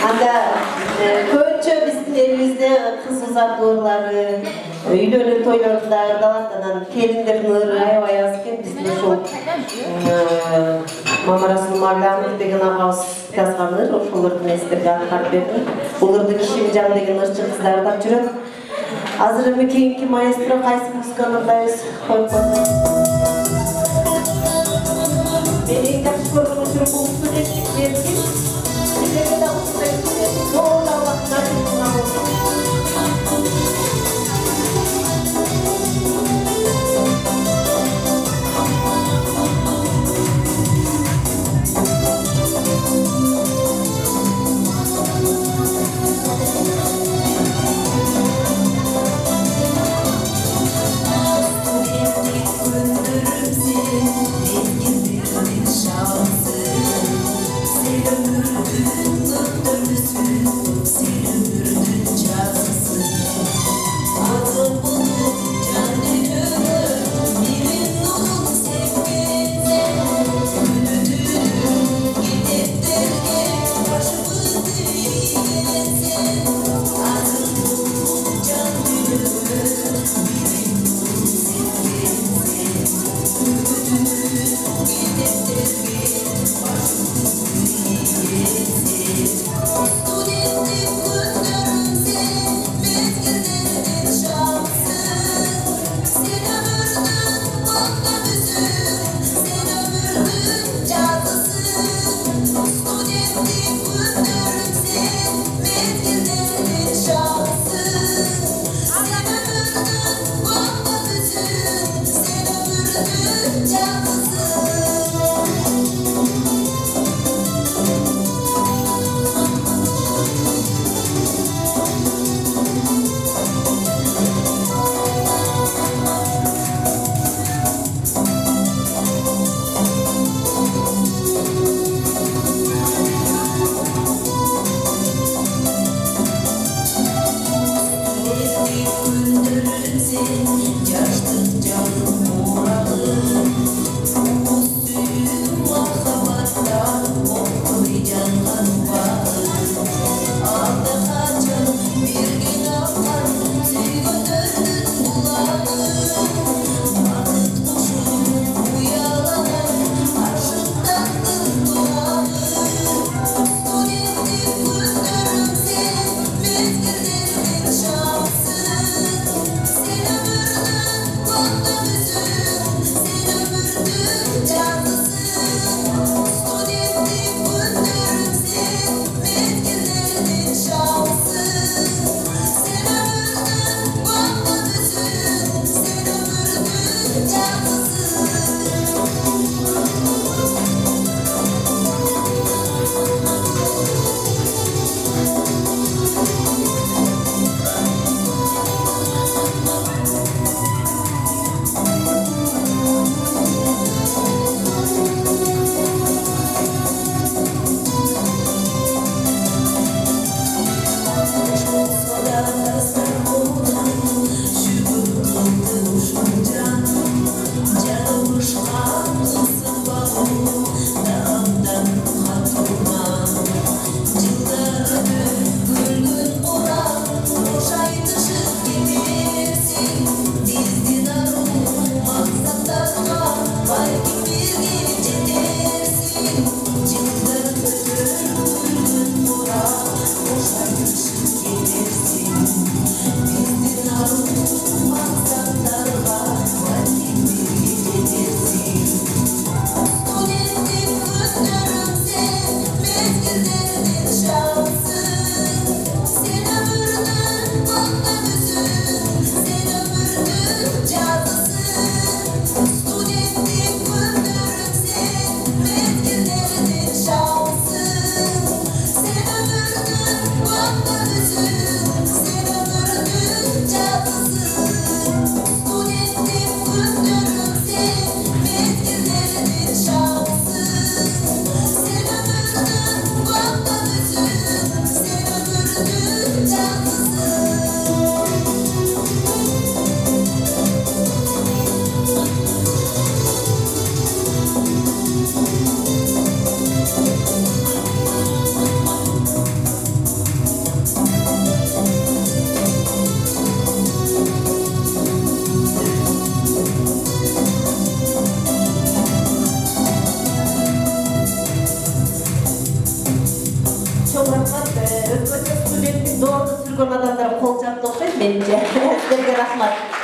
Анда көбүнчө биздин элибизде кыз узатуулары, үйлөнүү тойлорунда ырдалаттанан келиндердин ыры аябай аз экен. Биздин ушул Мамарасыл Мавлянов деген агабыз жазган ыр, ошол ырдын эстерге аткарып бердим. Бул ырды Кишимжан деген ырчы кыз ырдап жүрөт. Азыр эми кийинки маэстро кайсы музыканы ырдайбыз коюп коесуң. Менин жакшы көргөн үчүн бул студенттик мезгил. Силерге да ушундай студенттик зор Аллах насип кылган болсун.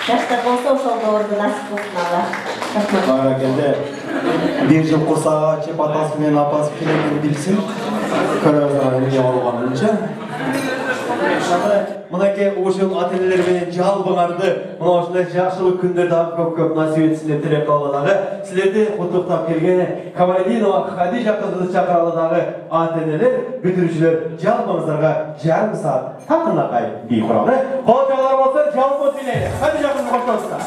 жаштар болсо ошол доорду насип кылсын Алла. Рахмат. Баракелде. Bir жыл курсага чеп атасы менен апасы келгенин билсин. Көрөздөр эмне болгонунча. Мынакей ушул ата-энелер менен жалбыңарды мына ушундай жакшылык күндөрдө көп насип этсин деп тилеп калалы дагы. Силерди куттуктап келген Камалидинова Хадижа кызды чакыралы дагы ата-энелер, бүтүрүүчүлөр жалбыңыздарга жарым саат такынакай бий куралы. Кол чалар болсо жалбы билели. Хадижа кызды коштоңуздар.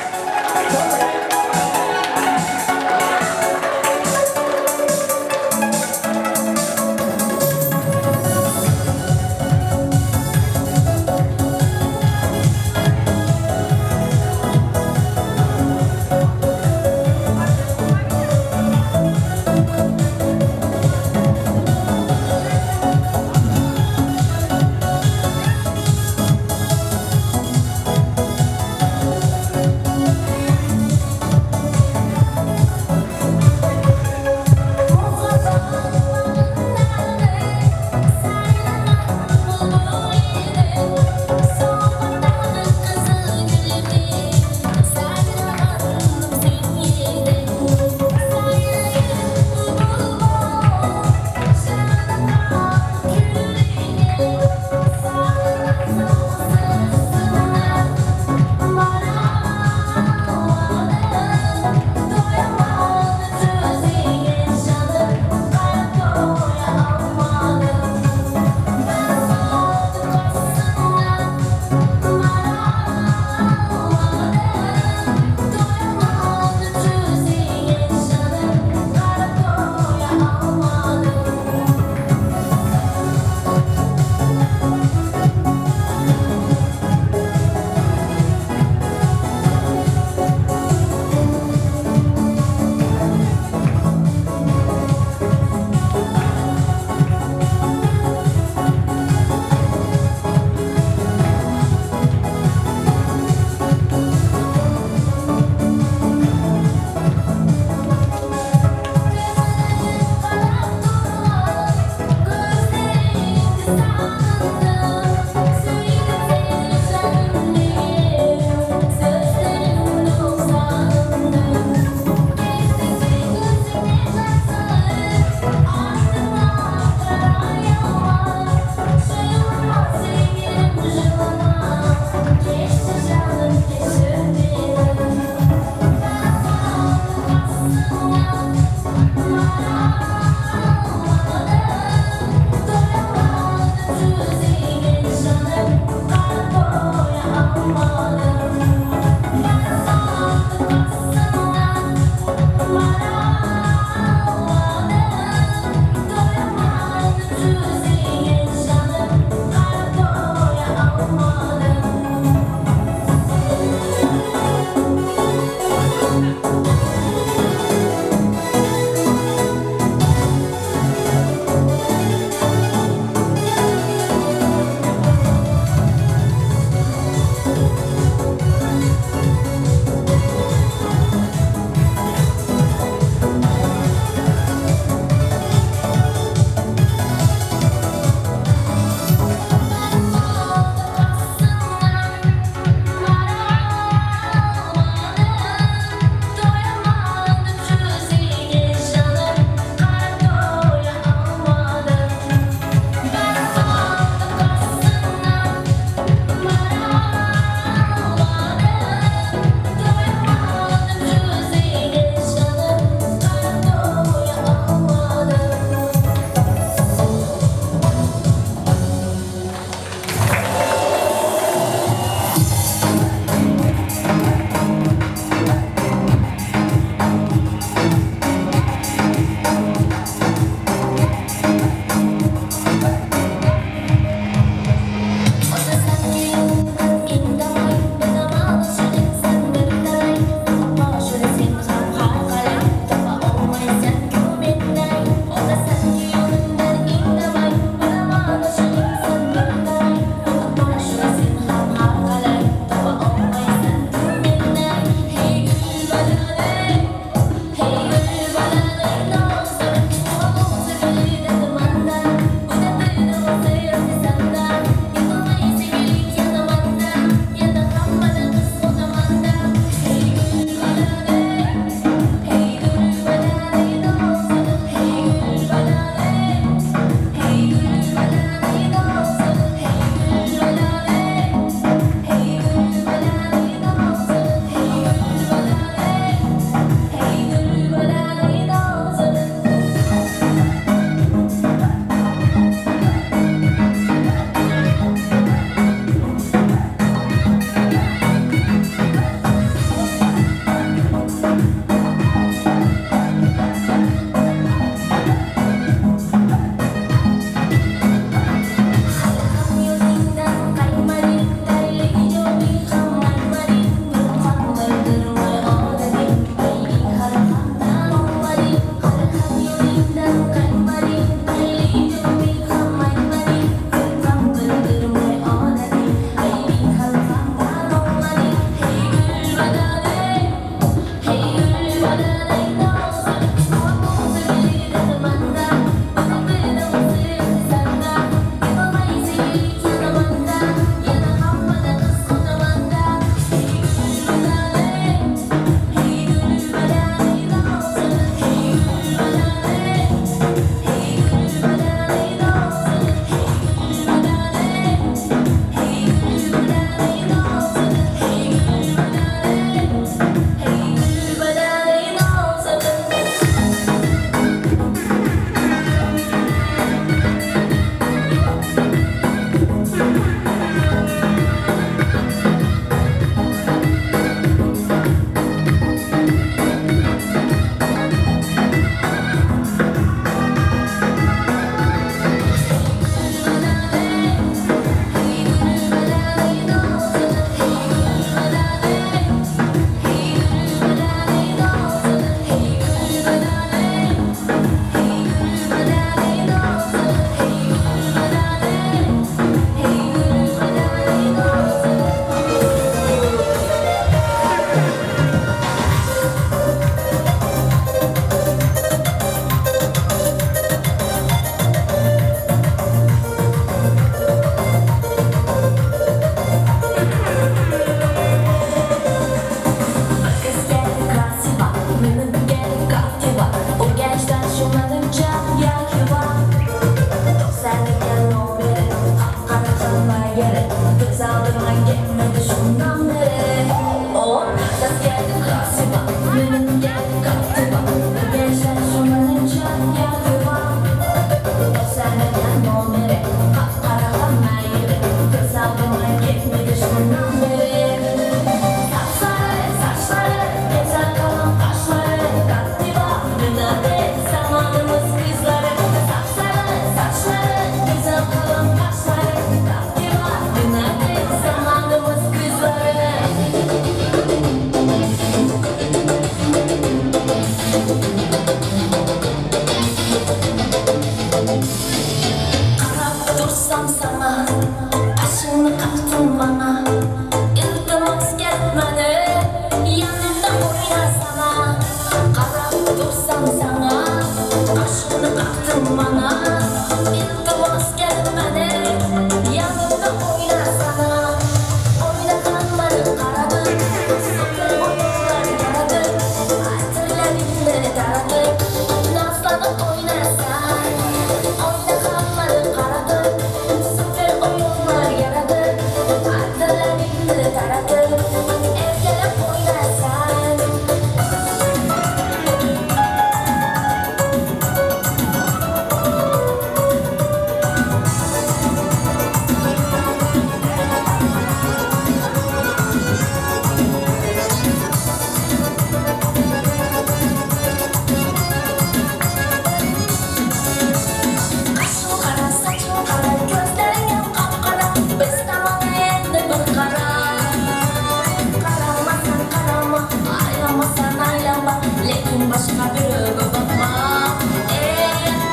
lekin başka biri bakma.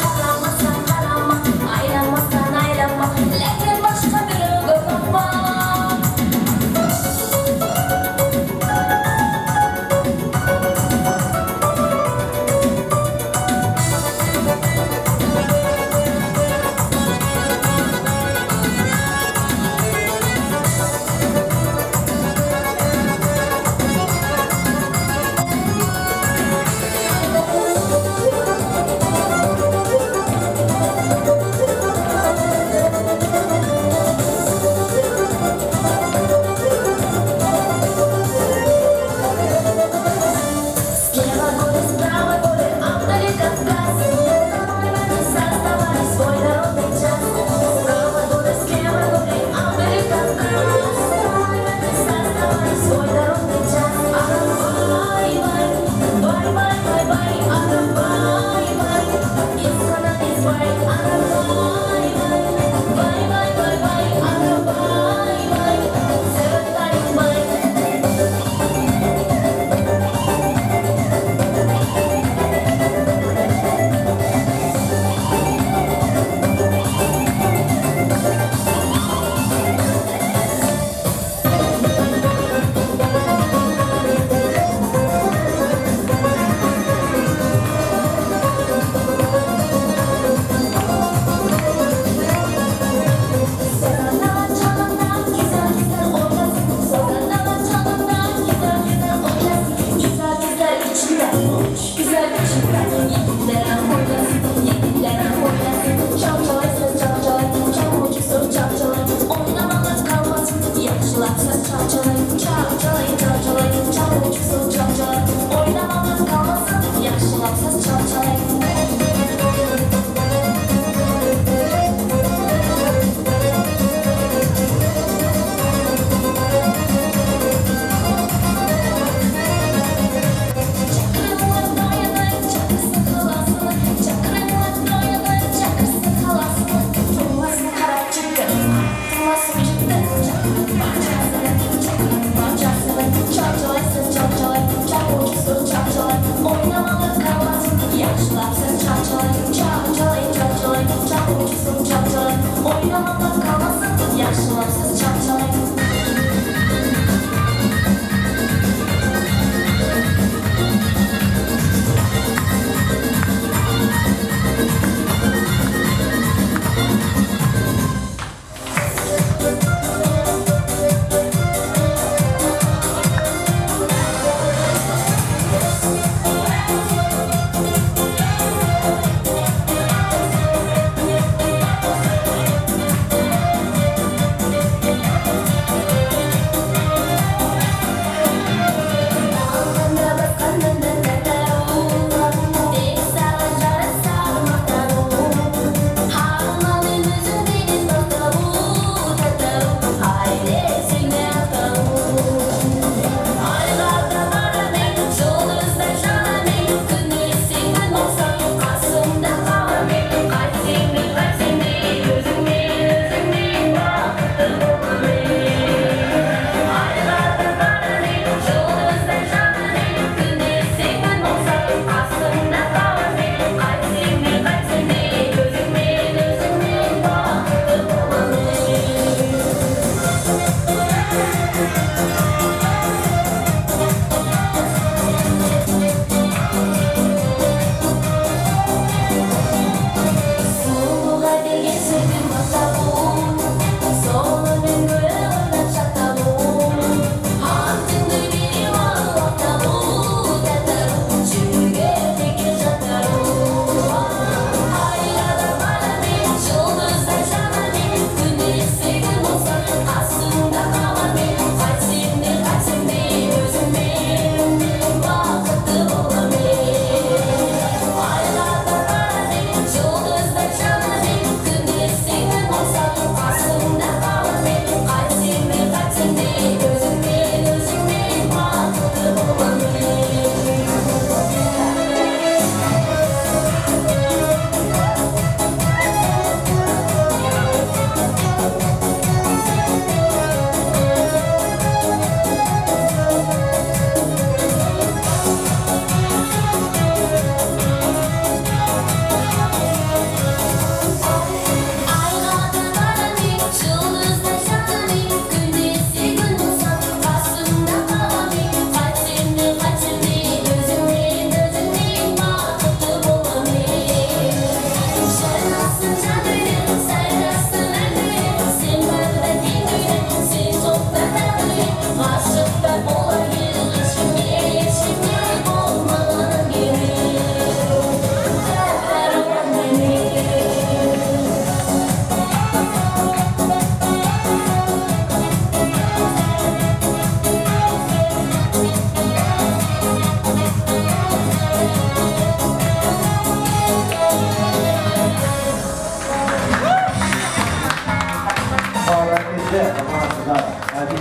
Karamazsan karama, aylanmazsan aylanma, lekin başka biri bakma.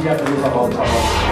Teşekkür ederim.